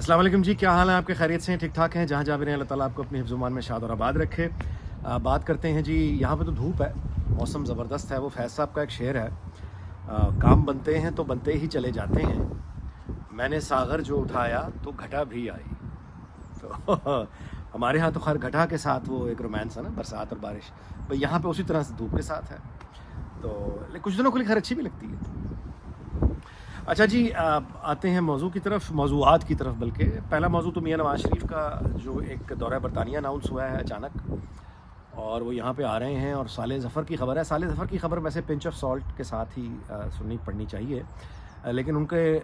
السلام علیکم جی، کیا حال ہے آپ کے؟ خیریت سے ہیں؟ ٹھیک ٹھاک ہیں؟ جہاں جا بھی رہے ہیں اللہ تعالیٰ آپ کو اپنی حفظ و امان میں شاد اور آباد رکھے۔ بات کرتے ہیں جی، یہاں پہ تو دھوپ ہے، موسم زبردست ہے۔ وہ فیض صاحب کا ایک شعر ہے، کام بنتے ہیں تو بنتے ہی چلے جاتے ہیں، میں نے ساغر جو اٹھایا تو گھٹا بھی آئی۔ تو ہمارے ہاں تو خیر گھٹا کے ساتھ وہ ایک رومانس ہے نا، برسات اور بارش، بھائی یہاں پہ اسی طرح سے دھوپ کے ساتھ ہے، تو کچھ دنوں کے لیے خیر اچھی بھی لگتی ہے۔ اچھا جی، آتے ہیں موضوع کی طرف، موضوعات کی طرف بلکہ۔ پہلا موضوع تو میاں نواز شریف کا جو ایک دورہ برطانیہ اناؤنس ہوا ہے اچانک، اور وہ یہاں پہ آ رہے ہیں، اور صالح ظفر کی خبر ہے۔ صالح ظفر کی خبر ویسے پنچ آف سالٹ کے ساتھ ہی سننی پڑنی چاہیے، لیکن ان کے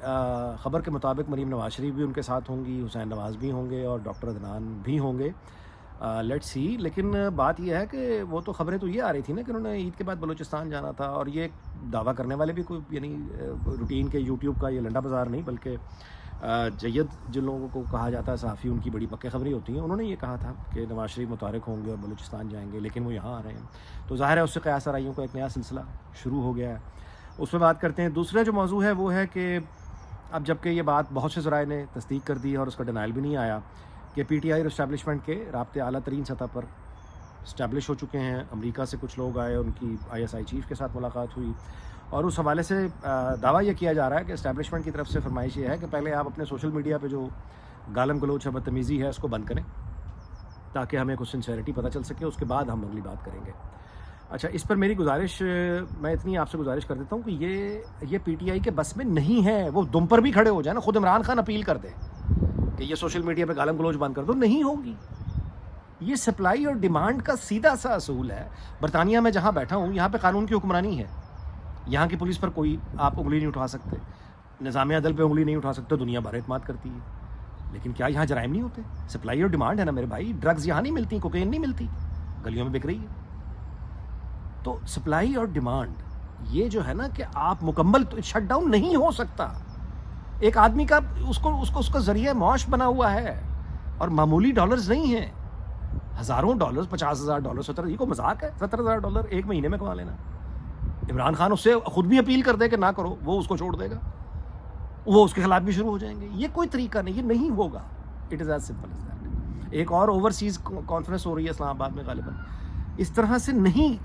خبر کے مطابق مریم نواز شریف بھی ان کے ساتھ ہوں گی، حسین نواز بھی ہوں گے، اور ڈاکٹر عدنان بھی ہوں گے۔ لیٹ سی، لیکن بات یہ ہے کہ وہ تو خبریں تو یہ آ رہی تھی نا کہ انہوں نے عید کے بعد بلوچستان جانا تھا، اور یہ دعویٰ کرنے والے بھی کوئی یعنی روٹین کے یوٹیوب کا یہ لنڈا بازار نہیں، بلکہ جید جن لوگوں کو کہا جاتا ہے صحافی، ان کی بڑی پکے خبریں ہوتی ہیں، انہوں نے یہ کہا تھا کہ نواز شریف متحرک ہوں گے اور بلوچستان جائیں گے، لیکن وہ یہاں آ رہے ہیں، تو ظاہر ہے اس سے قیاس آرائیوں کا ایک نیا سلسلہ شروع ہو گیا ہے۔ اس پہ بات کرتے ہیں۔ دوسرا جو موضوع ہے وہ ہے کہ اب جب کہ یہ بات بہت سے ذرائع نے تصدیق کر دی اور اس کا ڈینائل بھی نہیں آیا کہ پی ٹی آئی اور اسٹیبلشمنٹ کے رابطے اعلیٰ ترین سطح پر اسٹیبلش ہو چکے ہیں۔ امریکہ سے کچھ لوگ آئے، ان کی آئی ایس آئی چیف کے ساتھ ملاقات ہوئی، اور اس حوالے سے دعویٰ یہ کیا جا رہا ہے کہ اسٹیبلشمنٹ کی طرف سے فرمائش یہ ہے کہ پہلے آپ اپنے سوشل میڈیا پہ جو گالم گلوچ ہے، بدتمیزی ہے، اس کو بند کریں تاکہ ہمیں کچھ سنسیریٹی پتہ چل سکے، اس کے بعد ہم اگلی بات کریں گے۔ اچھا، اس پر میری گزارش، میں اتنی آپ سے گزارش کر دیتا ہوں کہ یہ پی ٹی آئی کے بس میں نہیں ہے، وہ دم پر بھی کھڑے ہو جائیں نا، خود عمران خان اپیل کر دے کہ یہ سوشل میڈیا پہ گالم گلوچ بند کر دو، نہیں ہوگی۔ یہ سپلائی اور ڈیمانڈ کا سیدھا سا اصول ہے۔ برطانیہ میں جہاں بیٹھا ہوں، یہاں پہ قانون کی حکمرانی ہے، یہاں کی پولیس پر کوئی آپ انگلی نہیں اٹھا سکتے، نظام عدل پہ انگلی نہیں اٹھا سکتے، دنیا بھر اعتماد کرتی ہے، لیکن کیا یہاں جرائم نہیں ہوتے؟ سپلائی اور ڈیمانڈ ہے نا میرے بھائی، ڈرگز یہاں نہیں ملتی، کوکین نہیں ملتی، گلیوں میں بک رہی ہے۔ تو سپلائی اور ڈیمانڈ یہ جو ہے نا کہ آپ مکمل شٹ ڈاؤن نہیں ہو سکتا۔ ایک آدمی کا اس کا ذریعہ معاش بنا ہوا ہے، اور معمولی ڈالرز نہیں ہیں، ہزاروں ڈالرز، $50,000، یہ کوئی مذاق ہے؟ $70,000 ایک مہینے میں کما لینا۔ عمران خان اس سے خود بھی اپیل کر دے کہ نہ کرو، وہ اس کو چھوڑ دے گا، وہ اس کے خلاف بھی شروع ہو جائیں گے۔ یہ کوئی طریقہ نہیں، یہ نہیں ہوگا۔ It is as simple as that. ایک اور اوورسیز کانفرنس ہو رہی ہے اسلام آباد میں غالباً، اس طرح سے نہیں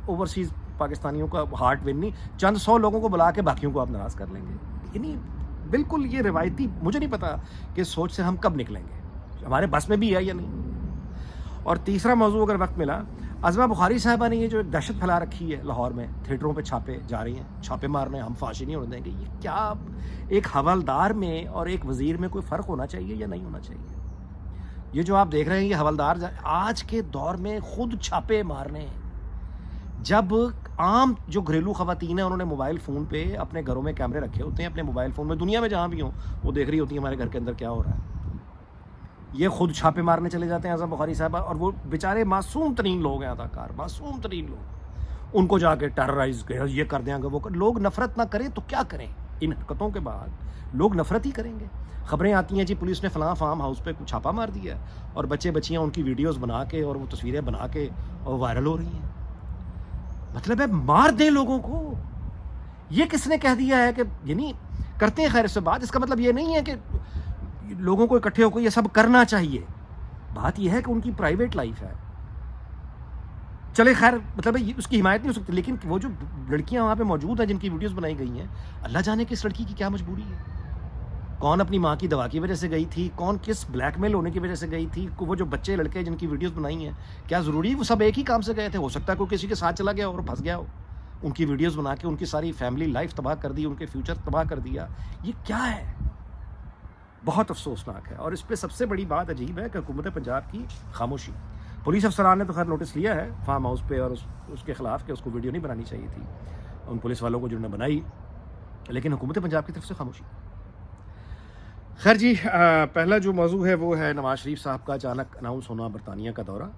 اوورسیز پاکستانیوں کا ہارٹ ون نہیں، چند 100 لوگوں کو بلا کے باقیوں کو آپ ناراض کر لیں گے، یعنی بالکل یہ روایتی، مجھے نہیں پتا کہ سوچ سے ہم کب نکلیں گے، ہمارے بس میں بھی ہے یا نہیں۔ اور تیسرا موضوع اگر وقت ملا، عظمہ بخاری صاحبہ نے یہ جو دہشت پھیلا رکھی ہے لاہور میں، تھیٹروں پہ چھاپے جا رہی ہیں، چھاپے مارنے، ہم فاشی نہیں ہونے دیں گے، یہ کیا ایک حوالدار میں اور ایک وزیر میں کوئی فرق ہونا چاہیے یا نہیں ہونا چاہیے؟ یہ جو آپ دیکھ رہے ہیں یہ حوالدار آج کے دور میں خود چھاپے مارنے ہیں، جب عام جو گھریلو خواتین ہیں انہوں نے موبائل فون پہ اپنے گھروں میں کیمرے رکھے ہوتے ہیں، اپنے موبائل فون میں دنیا میں جہاں بھی ہوں وہ دیکھ رہی ہوتی ہیں ہمارے گھر کے اندر کیا ہو رہا ہے۔ یہ خود چھاپے مارنے چلے جاتے ہیں عظمہ بخاری صاحبہ، اور وہ بیچارے معصوم ترین لوگ ہیں، اداکار معصوم ترین لوگ، ان کو جا کے ٹیررائز یہ کر دیں گے، وہ لوگ نفرت نہ کریں تو کیا کریں؟ ان حرکتوں کے بعد لوگ نفرت ہی کریں گے۔ خبریں آتی ہیں جی پولیس نے فلاں فارم ہاؤس پہ چھاپا مار دیا ہے، اور بچے بچیاں ان کی ویڈیوز بنا کے اور وہ تصویریں بنا کے اور وائرل ہو رہی ہیں۔ مطلب ہے مار دیں لوگوں کو۔ یہ کس نے کہہ دیا ہے کہ یعنی کرتے ہیں خیر اس سے بات، اس کا مطلب یہ نہیں ہے کہ لوگوں کو اکٹھے ہو کے یہ سب کرنا چاہیے، بات یہ ہے کہ ان کی پرائیویٹ لائف ہے، چلے خیر، مطلب ہے اس کی حمایت نہیں ہو سکتی، لیکن وہ جو لڑکیاں وہاں پہ موجود ہیں جن کی ویڈیوز بنائی گئی ہیں، اللہ جانے کس لڑکی کی کیا مجبوری ہے، کون اپنی ماں کی دوا کی وجہ سے گئی تھی، کون کس بلیک میل ہونے کی وجہ سے گئی تھی، وہ جو بچے لڑکے جن کی ویڈیوز بنائی ہیں کیا ضروری وہ سب ایک ہی کام سے گئے تھے؟ ہو سکتا ہے کوئی کسی کے ساتھ چلا گیا اور پھنس گیا ہو، ان کی ویڈیوز بنا کے ان کی ساری فیملی لائف تباہ کر دی، ان کے فیوچر تباہ کر دیا۔ یہ کیا ہے؟ بہت افسوسناک ہے۔ اور اس پہ سب سے بڑی بات عجیب ہے کہ حکومت پنجاب کی خاموشی۔ پولیس افسران نے تو خیر نوٹس لیا ہے فارم ہاؤس پہ اور اس کے خلاف کہ اس کو ویڈیو نہیں بنانی چاہیے تھی ان پولیس والوں کو جنہوں نے بنائی، لیکن حکومت پنجاب کی طرف سے خاموشی۔ خیر جی، پہلا جو موضوع ہے وہ ہے نواز شریف صاحب کا اچانک اناؤنس ہونا برطانیہ کا دورہ۔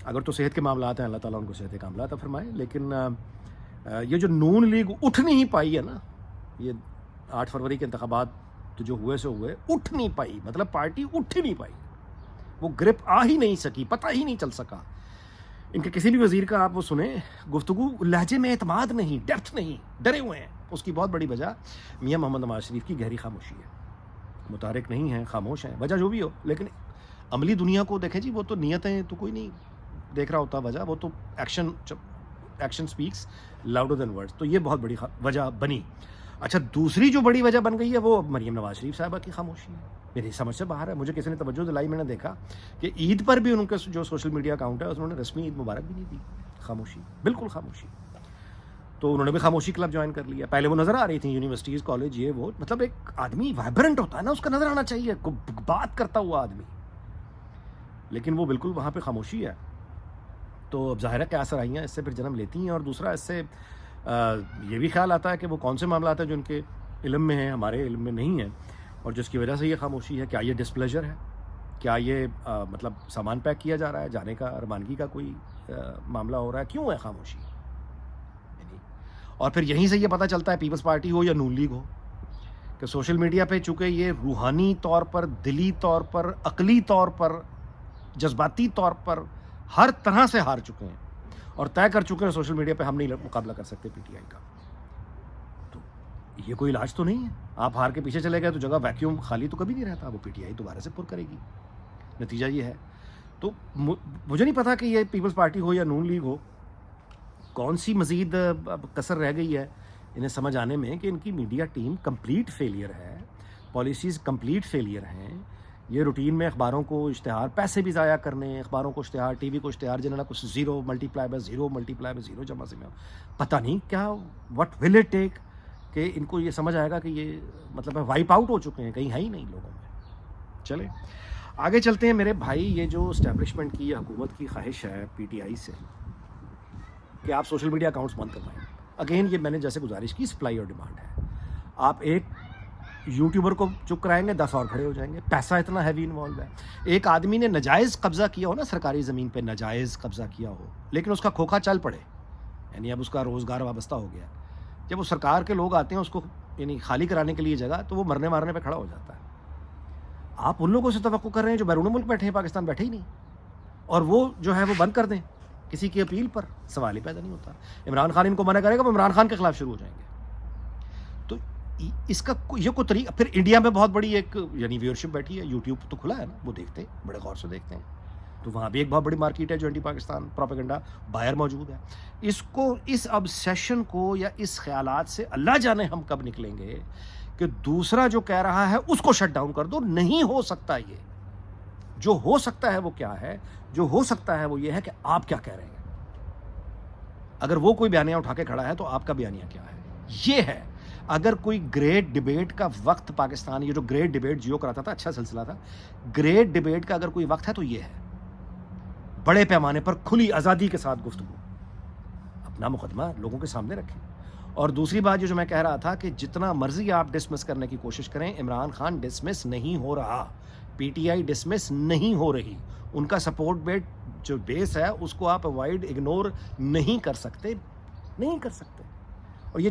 اگر تو صحت کے معاملات ہیں، اللہ تعالیٰ ان کو صحت کے معاملات فرمائے، لیکن یہ جو نون لیگ اٹھ نہیں پائی ہے نا، یہ 8 فروری کے انتخابات تو جو ہوئے سے ہوئے، اٹھ نہیں پائی، مطلب پارٹی اٹھ ہی نہیں پائی، وہ گرپ آ ہی نہیں سکی، پتہ ہی نہیں چل سکا۔ ان کے کسی بھی وزیر کا آپ وہ سنیں، گفتگو لہجے میں اعتماد نہیں، ڈیپتھ نہیں، ڈرے ہوئے ہیں۔ اس کی بہت بڑی وجہ میاں محمد نواز شریف کی گہری خاموشی ہے۔ متحرک نہیں ہیں, خاموش ہیں, وجہ جو بھی ہو. لیکن عملی دنیا کو دیکھیں جی, وہ تو نیتیں تو کوئی نہیں دیکھ رہا ہوتا وجہ, وہ تو action specs louder than words. تو یہ بہت بڑی وجہ بنی. اچھا, دوسری جو بڑی وجہ بن گئی ہے وہ مریم نواز شریف صاحبہ کی خاموشی ہے. میری سمجھ سے باہر ہے. مجھے کسی نے توجہ دلائی, میں نے دیکھا کہ عید پر بھی ان کے جو سوشل میڈیا اکاؤنٹ ہے انہوں نے رسمی عید مبارک بھی نہیں دی. خاموشی, بالکل خاموشی. تو انہوں نے بھی خاموشی کلب جوائن کر لیا. پہلے وہ نظر آ رہی تھیں یونیورسٹیز, کالج, یہ وہ, مطلب ایک آدمی وائبرنٹ ہوتا ہے نا, اس کا نظر آنا چاہیے, بات کرتا ہوا آدمی. لیکن وہ بالکل وہاں پہ خاموشی ہے. تو اب ظاہر ہے کہ اثر آئیاں اس سے پھر جنم لیتی ہیں. اور دوسرا اس سے یہ بھی خیال آتا ہے کہ وہ کون سے معاملات ہیں جو ان کے علم میں ہیں, ہمارے علم میں نہیں ہیں, اور جس کی وجہ سے یہ خاموشی ہے. کیا یہ ڈسپلیجر ہے, کیا یہ مطلب سامان پیک کیا جا رہا ہے, جانے کا روانگی کا کوئی معاملہ ہو رہا ہے, کیوں ہے خاموشی. اور پھر یہیں سے یہ پتہ چلتا ہے, پیپلز پارٹی ہو یا نون لیگ ہو, کہ سوشل میڈیا پہ چونکہ یہ روحانی طور پر, دلی طور پر, عقلی طور پر, جذباتی طور پر ہر طرح سے ہار چکے ہیں اور طے کر چکے ہیں سوشل میڈیا پہ ہم نہیں مقابلہ کر سکتے پی ٹی آئی کا. تو یہ کوئی علاج تو نہیں ہے. آپ ہار کے پیچھے چلے گئے تو جگہ ویکیوم خالی تو کبھی نہیں رہتا, وہ پی ٹی آئی دوبارہ سے پر کرے گی. نتیجہ یہ ہے. تو مجھے نہیں پتا کہ یہ پیپلز پارٹی ہو یا نون لیگ ہو, کون سی مزید کسر رہ گئی ہے انہیں سمجھ آنے میں کہ ان کی میڈیا ٹیم کمپلیٹ فیلئر ہے, پالیسیز کمپلیٹ فیلئر ہیں. یہ روٹین میں اخباروں کو اشتہار, پیسے بھی ضائع کرنے, اخباروں کو اشتہار, ٹی وی کو اشتہار, جنہوں نے کچھ 0 ملٹیپلائی بائی 0 جمع سے میں پتہ نہیں کیا وٹ ول اٹ ٹیک کہ ان کو یہ سمجھ آئے گا کہ یہ مطلب وائپ آؤٹ ہو چکے ہیں, کہیں ہے ہی نہیں لوگوں میں. چلیں آگے چلتے ہیں میرے بھائی. یہ جو اسٹیبلشمنٹ کی, حکومت کی خواہش ہے پی ٹی آئی سے کہ آپ سوشل میڈیا اکاؤنٹس بند کروائیں. اگین یہ میں نے جیسے گزارش کی, سپلائی اور ڈیمانڈ ہے. آپ ایک یوٹیوبر کو چپ کرائیں گے, 10 اور کھڑے ہو جائیں گے. پیسہ اتنا ہیوی انوالو ہے. ایک آدمی نے ناجائز قبضہ کیا ہو نا, سرکاری زمین پہ ناجائز قبضہ کیا ہو, لیکن اس کا کھوکھا چل پڑے, یعنی اب اس کا روزگار وابستہ ہو گیا. جب وہ سرکار کے لوگ آتے ہیں اس کو یعنی خالی کرانے کے لیے جگہ, تو وہ مرنے مارنے پہ کھڑا ہو جاتا ہے. آپ ان لوگوں سے توقع کر رہے ہیں جو بیرون ملک بیٹھے ہیں, پاکستان بیٹھے ہی نہیں, اور وہ جو ہے وہ بند کر دیں کسی کی اپیل پر. سوال ہی پیدا نہیں ہوتا. عمران خان ان کو منع کرے گا, وہ عمران خان کے خلاف شروع ہو جائیں گے. تو اس کا یہ کوئی طریقہ. پھر انڈیا میں بہت بڑی ایک یعنی ویورشپ بیٹھی ہے, یوٹیوب تو کھلا ہے نا, وہ دیکھتے ہیں, بڑے غور سے دیکھتے ہیں. تو وہاں بھی ایک بہت بڑی مارکیٹ ہے جو اینٹی پاکستان پروپیگنڈا بائر موجود ہے. اس کو, اس ابسیشن کو یا اس خیالات سے اللہ جانے ہم کب نکلیں گے کہ دوسرا جو کہہ رہا ہے اس کو شٹ ڈاؤن کر دو. نہیں ہو سکتا. یہ جو ہو سکتا ہے وہ کیا ہے؟ جو ہو سکتا ہے وہ یہ ہے کہ آپ کیا کہہ رہے ہیں. اگر وہ کوئی بیانیہ اٹھا کے کھڑا ہے تو آپ کا بیانیہ کیا ہے. یہ ہے. اگر کوئی گریٹ ڈیبیٹ کا وقت پاکستان, یہ جو گریٹ ڈیبیٹ جیو کراتا تھا, اچھا سلسلہ تھا, گریٹ ڈیبیٹ کا اگر کوئی وقت ہے تو یہ ہے. بڑے پیمانے پر کھلی آزادی کے ساتھ گفتگو, اپنا مقدمہ لوگوں کے سامنے رکھیں. اور دوسری بات جو میں کہہ رہا تھا کہ جتنا مرضی آپ ڈسمس کرنے کی کوشش کریں, عمران خان ڈسمس نہیں ہو رہا, پی ٹی آئی ڈسمس نہیں ہو رہی. ان کا سپورٹ بیس ہے, اس کو آپ اوائڈ, اگنور نہیں کر سکتے, نہیں کر سکتے. اور یہ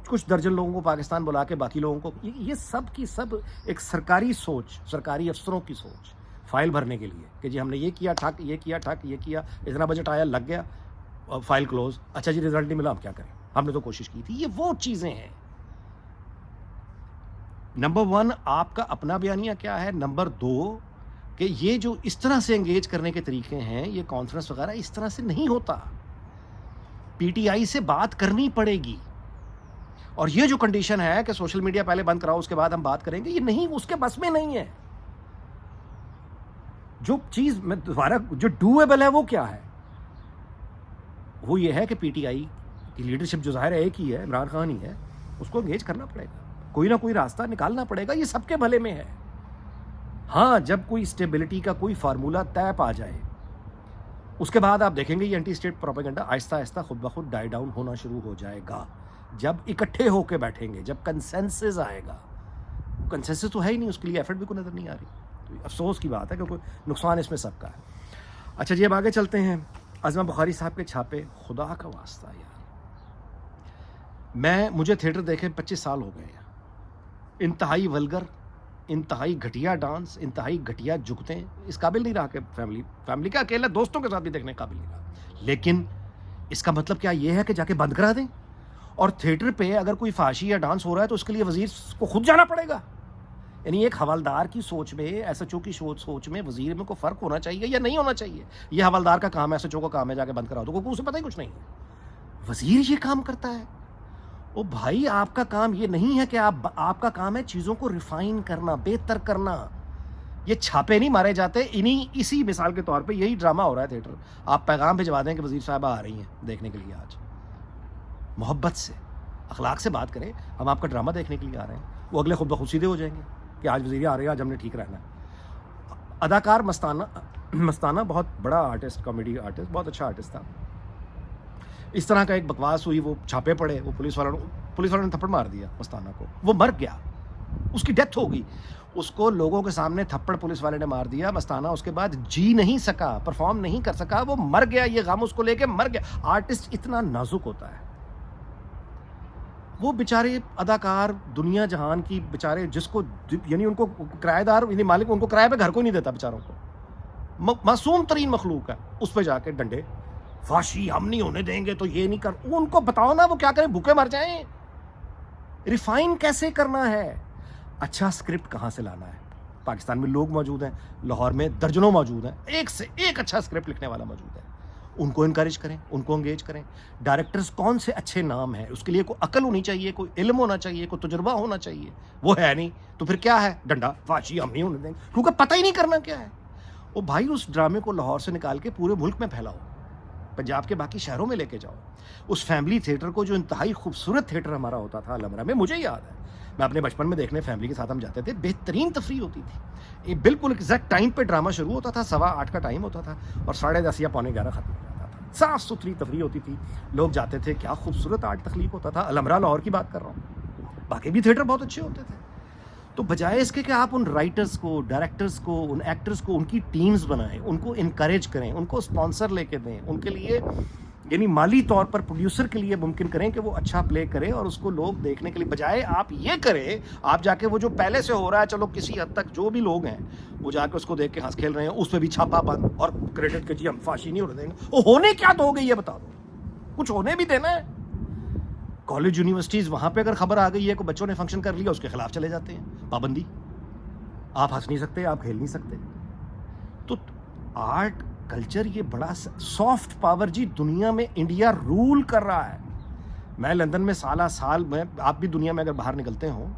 کچھ درجن لوگوں کو پاکستان بلا کے باقی لوگوں کو, یہ سب کی سب ایک سرکاری سوچ, سرکاری افسروں کی سوچ, فائل بھرنے کے لیے کہ جی ہم نے یہ کیا ٹھک, یہ کیا ٹھک, یہ کیا, اتنا بجٹ آیا, لگ گیا, فائل کلوز. اچھا جی رزلٹ نہیں ملا, ہم کیا کریں, ہم نے تو کوشش کی تھی. یہ وہ چیزیں ہیں. نمبر 1 آپ کا اپنا بیانیہ کیا ہے. نمبر 2 کہ یہ جو اس طرح سے انگیج کرنے کے طریقے ہیں, یہ کانفرنس وغیرہ اس طرح سے نہیں ہوتا. پی ٹی آئی سے بات کرنی پڑے گی. اور یہ جو کنڈیشن ہے کہ سوشل میڈیا پہلے بند کراؤ اس کے بعد ہم بات کریں گے, یہ نہیں, اس کے بس میں نہیں ہے. جو چیز میں دوبارہ جو ڈویبل ہے وہ کیا ہے, وہ یہ ہے کہ پی ٹی آئی کی لیڈرشپ جو ظاہر ہے ایک ہی ہے, عمران خان ہی ہے, اس کو انگیج کرنا پڑے گا, کوئی نہ کوئی راستہ نکالنا پڑے گا. یہ سب کے بھلے میں ہے. ہاں جب کوئی اسٹیبلٹی کا کوئی فارمولہ طے پا جائے, اس کے بعد آپ دیکھیں گے یہ اینٹی اسٹیٹ پروپیگنڈا آہستہ آہستہ خود بخود ڈائی ڈاؤن ہونا شروع ہو جائے گا. جب اکٹھے ہو کے بیٹھیں گے, جب کنسنسس آئے گا. کنسنسس تو ہے ہی نہیں, اس کے لیے ایفرٹ بھی کوئی نظر نہیں آ رہی. تو افسوس کی بات ہے کہ کوئی نقصان اس میں سب کا ہے. اچھا جی اب آگے چلتے ہیں. عظمہ بخاری صاحب کے چھاپے, خدا کا واسطہ یار, مجھے تھیٹر دیکھے 25 سال ہو گئے ہیں. انتہائی ولگر, انتہائی گھٹیا ڈانس, انتہائی گھٹیا جگتیں, اس قابل نہیں رہا کہ فیملی کا اکیلا دوستوں کے ساتھ بھی دیکھنے قابل نہیں رہا. لیکن اس کا مطلب کیا یہ ہے کہ جا کے بند کرا دیں؟ اور تھیٹر پہ اگر کوئی فحاشی یا ڈانس ہو رہا ہے تو اس کے لیے وزیر کو خود جانا پڑے گا. یعنی ایک حوالدار کی سوچ میں, ایس ایچ او کی سوچ میں وزیر میں کو فرق ہونا چاہیے یا نہیں ہونا چاہیے؟ یہ حوالدار کا کام ہے, ایس ایچ او کا کام ہے جا کے بند کرا دو, کیونکہ اسے پتہ ہی کچھ نہیں ہے. وزیر یہ کام کرتا ہے. او بھائی آپ کا کام یہ نہیں ہے کہ آپ کا کام ہے چیزوں کو ریفائن کرنا, بہتر کرنا. یہ چھاپے نہیں مارے جاتے. اسی مثال کے طور پہ یہی ڈرامہ ہو رہا ہے تھیٹر. آپ پیغام بھجوا دیں کہ وزیر صاحبہ آ رہی ہیں دیکھنے کے لیے, آج محبت سے اخلاق سے بات کریں, ہم آپ کا ڈرامہ دیکھنے کے لیے آ رہے ہیں. وہ اگلے خود بخود سیدھے ہو جائیں گے کہ آج وزیر آ رہے ہیں, آج ہم نے ٹھیک رہنا ہے. اداکار مستانہ بہت بڑا آرٹسٹ, کامیڈی آرٹسٹ, بہت اچھا آرٹسٹ تھا. اس طرح کا ایک بکواس ہوئی, وہ چھاپے پڑے, وہ پولیس والوں نے تھپڑ مار دیا مستانہ کو, وہ مر گیا, اس کی ڈیتھ ہو گئی. اس کو لوگوں کے سامنے تھپڑ پولیس والے نے مار دیا. مستانہ اس کے بعد جی نہیں سکا, پرفارم نہیں کر سکا, وہ مر گیا. یہ غم اس کو لے کے مر گیا. آرٹسٹ اتنا نازک ہوتا ہے. وہ بیچارے اداکار دنیا جہان کی بیچارے, جس کو یعنی ان کو کرایہ دار, یعنی مالک ان کو کرایہ پہ گھر کو نہیں دیتا بیچاروں کو, معصوم ترین مخلوق ہے, اس پہ جا کے ڈنڈے, فاشی ہم نہیں ہونے دیں گے تو یہ نہیں کر. ان کو بتاؤ نا وہ کیا کریں, بھوکے مر جائیں. ریفائن کیسے کرنا ہے, اچھا اسکرپٹ کہاں سے لانا ہے. پاکستان میں لوگ موجود ہیں, لاہور میں درجنوں موجود ہیں, ایک سے ایک اچھا اسکرپٹ لکھنے والا موجود ہے. ان کو انکریج کریں, ان کو انگیج کریں. ڈائریکٹرز کون سے اچھے نام ہیں, اس کے لیے کوئی عقل ہونی چاہیے, کوئی علم ہونا چاہیے, کوئی تجربہ ہونا چاہیے. وہ ہے نہیں تو پھر کیا ہے, ڈنڈا فاشی ہم نہیں ہونے دیں گے, کیونکہ پتہ ہی نہیں کرنا کیا ہے. وہ بھائی اس ڈرامے کو لاہور سے نکال کے پورے ملک میں پھیلاؤ, پنجاب کے باقی شہروں میں لے کے جاؤ. اس فیملی تھیٹر کو, جو انتہائی خوبصورت تھیٹر ہمارا ہوتا تھا الامرا میں, مجھے یاد ہے میں اپنے بچپن میں دیکھنے فیملی کے ساتھ ہم جاتے تھے, بہترین تفریح ہوتی تھی. یہ بالکل ایگزیکٹ ٹائم پہ ڈرامہ شروع ہوتا تھا, 8:15 کا ٹائم ہوتا تھا اور 10:30 یا 11:45 ختم ہو جاتا تھا. صاف ستھری تفریح ہوتی تھی, لوگ جاتے تھے. کیا خوبصورت آرٹ تخلیق ہوتا تھا. الامرا لاہور کی بات کر رہا ہوں, باقی بھی تھیٹر بہت اچھے ہوتے تھے. تو بجائے اس کے کہ آپ ان رائٹرز کو, ڈائریکٹرز کو, ان ایکٹرز کو, ان کی ٹیمز بنائیں, ان کو انکریج کریں, ان کو اسپانسر لے کے دیں, ان کے لیے یعنی مالی طور پر پروڈیوسر کے لیے ممکن کریں کہ وہ اچھا پلے کرے اور اس کو لوگ دیکھنے کے لیے. بجائے آپ یہ کریں, آپ جا کے وہ جو پہلے سے ہو رہا ہے, چلو کسی حد تک جو بھی لوگ ہیں وہ جا کے اس کو دیکھ کے ہنس کھیل رہے ہیں, اس پہ بھی چھاپا بند اور کریڈٹ کے جی ہم فاشی نہیں ہونے دیں گے. وہ ہونے کیا دو گے یہ بتا دو, کچھ ہونے بھی دینا ہے. کالج یونیورسٹیز, وہاں پہ اگر خبر آ گئی ہے کہ بچوں نے فنکشن کر لیا, اس کے خلاف چلے جاتے ہیں, پابندی, آپ ہنس نہیں سکتے, آپ کھیل نہیں سکتے. تو آرٹ کلچر یہ بڑا سافٹ پاور جی دنیا میں انڈیا رول کر رہا ہے. میں لندن میں سال میں, آپ بھی دنیا میں اگر باہر نکلتے ہوں,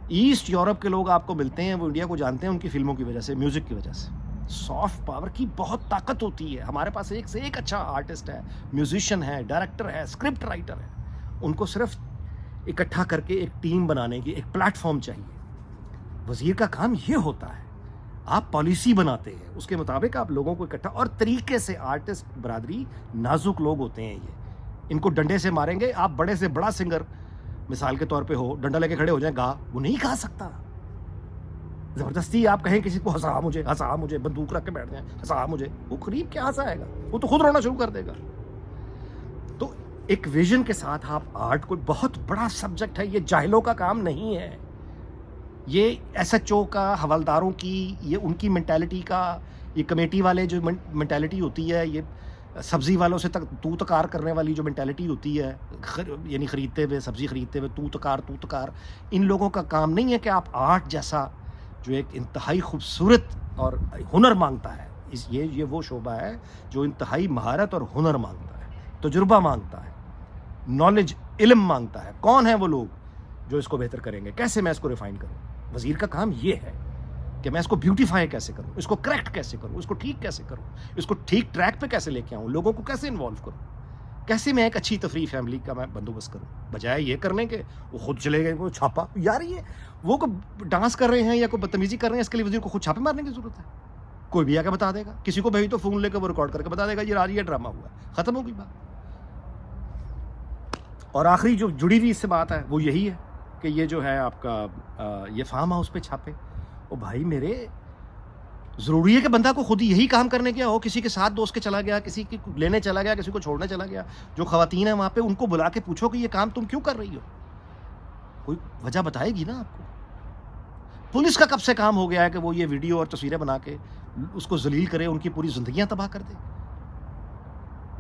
ایسٹ یورپ کے لوگ آپ کو ملتے ہیں, وہ انڈیا کو جانتے ہیں ان کی فلموں کی وجہ سے, میوزک کی وجہ سے. سافٹ پاور کی بہت طاقت ہوتی ہے. ہمارے پاس ایک سے ایک اچھا آرٹسٹ ہے, میوزیشین ہے, ڈائریکٹر ہے, اسکرپٹ رائٹر ہے. ان کو صرف اکٹھا کر کے ایک ٹیم بنانے کی ایک پلیٹ فارم چاہیے. وزیر کا کام یہ ہوتا ہے, آپ پالیسی بناتے ہیں, اس کے مطابق آپ لوگوں کو اکٹھا اور طریقے سے. آرٹسٹ برادری نازک لوگ ہوتے ہیں, ان کو ڈنڈے سے ماریں گے. آپ بڑے سے بڑا سنگر مثال کے طور پہ ہو, ڈنڈا لے کے کھڑے ہو جائیں, گا, وہ نہیں گا سکتا. زبردستی آپ کہیں کسی کو ہنسا مجھے, بندوق رکھ کے بیٹھ جائیں, ہنسا مجھے, وہ قریب کیا ہنسائے گا, وہ تو خود رونا شروع کر دے گا. تو ایک ویژن کے ساتھ آپ آرٹ کو, بہت بڑا سبجیکٹ ہے, یہ جاہلوں کا کام نہیں ہے. یہ ایس ایچ او کا, حوالداروں کی, یہ ان کی مینٹیلٹی کا, یہ کمیٹی والے جو مینٹیلٹی ہوتی ہے, یہ سبزی والوں سے تو تکار کرنے والی جو مینٹیلٹی ہوتی ہے, یعنی خریدتے ہوئے, سبزی خریدتے ہوئے تو تکار, ان لوگوں کا کام نہیں ہے کہ آپ آرٹ جیسا جو ایک انتہائی خوبصورت اور ہنر مانگتا ہے, یہ وہ شعبہ ہے جو انتہائی مہارت اور ہنر مانگتا ہے, تجربہ مانگتا ہے, نالج, علم مانگتا ہے. کون ہیں وہ لوگ جو اس کو بہتر کریں گے, کیسے میں اس کو ریفائن کروں. وزیر کا کام یہ ہے کہ میں اس کو بیوٹیفائی کیسے کروں, اس کو کریکٹ کیسے کروں, اس کو ٹھیک کیسے کروں, اس کو ٹھیک ٹریک پہ کیسے لے کے آؤں, لوگوں کو کیسے انوالو کروں, کیسے میں ایک اچھی تفریح فیملی کا میں بندوبست کروں. بجائے یہ کرنے کے وہ خود چلے گئے, کوئی چھاپا. یار یہ وہ کو ڈانس کر رہے ہیں یا کوئی بدتمیزی کر رہے ہیں, اس کے لیے وزیر کو خود چھاپے مارنے کی ضرورت ہے. کوئی بھی آ کے بتا دے گا, کسی کو بھی تو فون لے کے وہ ریکارڈ کر کے بتا دے گا, یہ آج یہ ڈرامہ ہوا, ختم ہو گئی بات. اور آخری جو جڑی ہوئی اس سے بات ہے وہ یہی ہے کہ یہ جو ہے آپ کا یہ فارم ہاؤس پہ چھاپے. او بھائی میرے, ضروری ہے کہ بندہ کو خود یہی کام کرنے گیا ہو, کسی کے ساتھ دوست کے چلا گیا, کسی کی لینے چلا گیا, کسی کو چھوڑنے چلا گیا. جو خواتین ہیں وہاں پہ, ان کو بلا کے پوچھو کہ یہ کام تم کیوں کر رہی ہو, کوئی وجہ بتائے گی نا آپ کو. پولیس کا کب سے کام ہو گیا ہے کہ وہ یہ ویڈیو اور تصویریں بنا کے اس کو ذلیل کرے, ان کی پوری زندگیاں تباہ کر دے.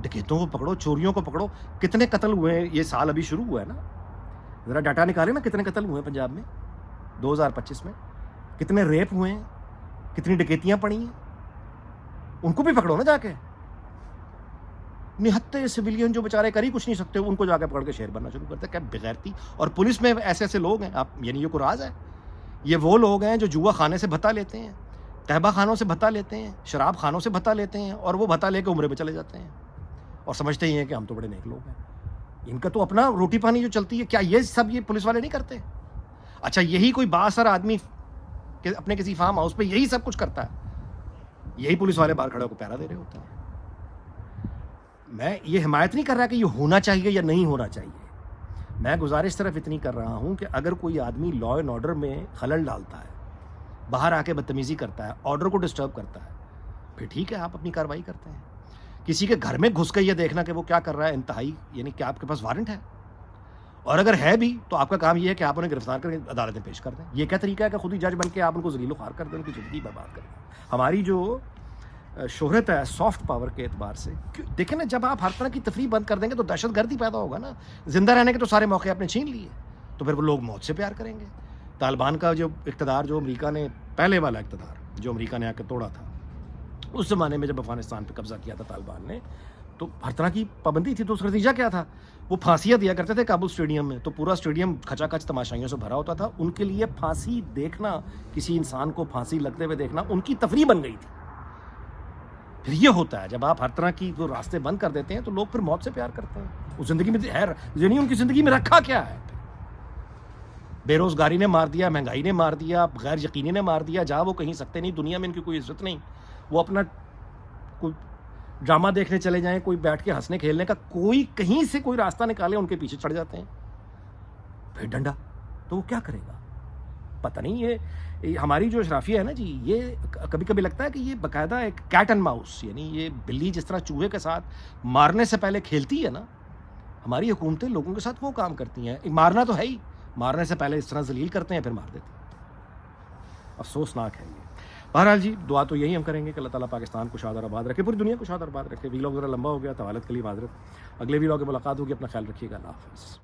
ڈکیتوں کو پکڑو, چوریوں کو پکڑو. کتنے قتل ہوئے ہیں, یہ سال ابھی شروع ہوا ہے نا, ذرا ڈاٹا نکالیں نا, کتنے قتل ہوئے ہیں پنجاب میں 2025 میں. کتنے ریپ ہوئے ہیں, کتنی ڈکیتیاں پڑی ہیں, ان کو بھی پکڑو نا جا کے. نہتے سویلین جو بیچارے کر ہی کچھ نہیں سکتے, ان کو جا کے پکڑ کے شیر بننا شروع کرتے ہیں. کیا بغیرتی. اور پولیس میں ایسے ایسے لوگ ہیں, آپ یعنی یہ کوئی راز ہے؟ یہ وہ لوگ ہیں جو جوا خانے سے بھتا لیتے ہیں, تہبہ خانوں سے بھتا لیتے ہیں, شراب خانوں سے بھتا لیتے ہیں, اور وہ بھتا لے کے عمرے پہ چلے جاتے ہیں اور سمجھتے ہی ہیں کہ ہم تو بڑے نیک لوگ ہیں. ان کا تو اپنا روٹی پانی جو چلتی ہے, کیا یہ سب یہ پولیس والے نہیں کرتے؟ اچھا یہی کوئی بااثر آدمی کہ اپنے کسی فارم ہاؤس پہ یہی سب کچھ کرتا ہے, یہی پولیس والے باہر کھڑے ہو کے پہرا دے رہے ہوتے ہیں. میں یہ حمایت نہیں کر رہا کہ یہ ہونا چاہیے یا نہیں ہونا چاہیے. میں گزارش صرف اتنی کر رہا ہوں کہ اگر کوئی آدمی لا اینڈ آرڈر میں خلل ڈالتا ہے, باہر آ کے بدتمیزی کرتا ہے, آرڈر کو ڈسٹرب کرتا ہے, پھر ٹھیک ہے آپ اپنی کارروائی کرتے ہیں. کسی کے گھر میں گھس کے یہ دیکھنا کہ وہ کیا کر رہا ہے انتہائی, یعنی کہ آپ کے پاس وارنٹ ہے, اور اگر ہے بھی تو آپ کا کام یہ ہے کہ آپ انہیں گرفتار کر کے عدالت میں پیش کر دیں. یہ کیا طریقہ ہے کہ خود ہی جج بن کے آپ ان کو ذلیل و خوار کر دیں, ان کی زندگی برباد کر دیں. ہماری جو شہرت ہے سافٹ پاور کے اعتبار سے, دیکھیں نا جب آپ ہر طرح کی تفریح بند کر دیں گے تو دہشت گردی پیدا ہوگا نا. زندہ رہنے کے تو سارے موقع آپ نے چھین لیے, تو پھر وہ لوگ موت سے پیار کریں گے. طالبان کا جو اقتدار, جو امریکہ نے پہلے والا اقتدار جو امریکہ نے آ کے توڑا تھا, اس زمانے میں جب افغانستان پہ قبضہ کیا تھا طالبان نے, تو ہر طرح کی پابندی تھی. تو اس کا نتیجہ کیا تھا؟ وہ پھانسیاں دیا کرتے تھے کابل اسٹیڈیم میں, تو پورا اسٹیڈیم کھچا کھچ تماشائیوں سے بھرا ہوتا تھا. ان کے لیے پھانسی دیکھنا, کسی انسان کو پھانسی لگتے ہوئے دیکھنا, ان کی تفریح بن گئی تھی. پھر یہ ہوتا ہے جب آپ ہر طرح کی وہ راستے بند کر دیتے ہیں تو لوگ پھر موت سے پیار کرتے ہیں. اس زندگی میں یعنی ان کی زندگی میں رکھا کیا ہے؟ بے روزگاری نے مار دیا, مہنگائی نے مار دیا, غیر یقینی نے مار دیا. جہاں وہ کہیں سکتے نہیں, دنیا میں ان کی کوئی عزت نہیں. وہ اپنا کوئی ڈرامہ دیکھنے چلے جائیں, کوئی بیٹھ کے ہنسنے کھیلنے کا, کوئی کہیں سے کوئی راستہ نکالے, ان کے پیچھے چڑھ جاتے ہیں. پھر ڈنڈا, تو وہ کیا کرے گا پتہ نہیں. یہ ہماری جو اشرافیہ ہے نا جی, یہ کبھی کبھی لگتا ہے کہ یہ باقاعدہ ایک کیٹ اینڈ ماؤس, یعنی یہ بلی جس طرح چوہے کے ساتھ مارنے سے پہلے کھیلتی ہے نا, ہماری حکومتیں لوگوں کے ساتھ وہ کام کرتی ہیں. مارنا تو ہے ہی, مارنے سے پہلے اس طرح ذلیل کرتے ہیں, پھر مار دیتے ہیں. افسوسناک ہے یہ. بہرحال جی, دعا تو یہی ہم کریں گے کہ اللہ تعالیٰ پاکستان کو شاد اور آباد رکھے, پوری دنیا کو شاد اور آباد رکھے. ویلاگ ذرا لمبا ہو گیا, طوالت کے لیے معذرت. اگلے ویلاگ میں ملاقات ہوگی. اپنا خیال رکھیے گا. اللہ حافظ.